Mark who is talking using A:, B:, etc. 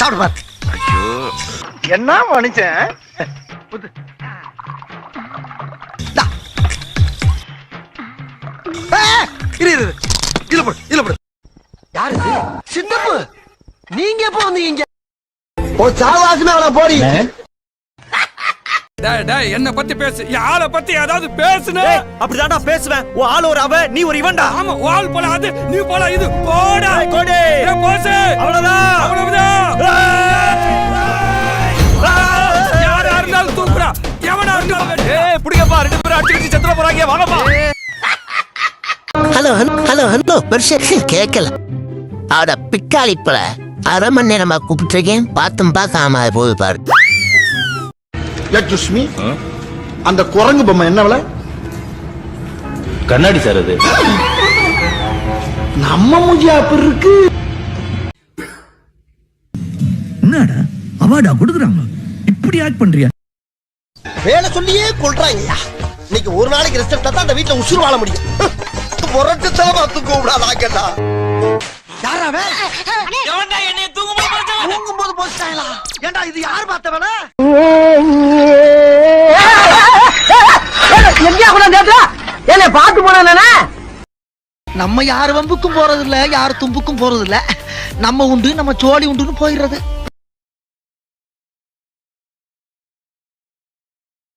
A: சாப்பிடு பாரு.
B: என்ன மனுஷன்?
A: யாரு சின்னப்பு? நீங்க எப்ப வந்தீங்க? ஒரு சாவாசமே அவளை போடி.
C: என்ன பத்தி பேசு, என் ஆளை பத்தி ஏதாவது பேசுன.
D: அப்படிதான்டா பேசுவேன். உன் ஆள் ஒரு அவ, நீ ஒரு இவன்டா.
C: ஆமா, ஆள் போல அது, நீ போல இது. போடா
D: கோடி
C: போசு.
D: அவ்வளவுதான்
C: அவ்வளவுதான். யாரா இருந்தாலும் தூக்குறா, எவனா இருந்தாலும்.
D: புடிங்கப்பா, 2 பேரும் அடிச்சு செத்துற போறாங்க. வாங்கப்பா.
E: ஹலோ ஹலோ ஹலோ பெருசு கேட்கல. அவட பிக்காளி போல 1/2 மணி நேரமா கூப்பிட்டுருக்கேன், பார்த்தும் பார்க்காம போய் பாரு.
A: லட்சுமி, அந்த குரங்கு பொம்மை என்ன விலை?
F: கண்ணாடி சார் அது.
A: நம்ம மூஞ்சியா அப்படி இருக்கு.
G: என்னடா அவார்டா கொடுக்குறாங்க, இப்படி ஆக்ட் பண்றியா?
A: வேலை சொல்லியே கொள்றாங்கய்யா. இன்னைக்கு ஒரு நாளைக்கு ரெஸ்ட் எடுத்தா தான் அந்த வீட்டுல உசுறு வாழ முடியும். புரட்டு தலமா தூக்க விடாதா கேட்டா. யாராவே தூங்கும் போது போச்சுட்டாங்களா? ஏண்டா இது யார் பார்த்த வேலை?
B: எங்கயா கூட கேட்டா என்ன பாத்து போனா? நம்ம யார் வம்புக்கும் போறது இல்ல, யார் தும்புக்கும் போறது இல்ல. நம்ம உண்டு, நம்ம சோழி உண்டுன்னு போயிடுறது.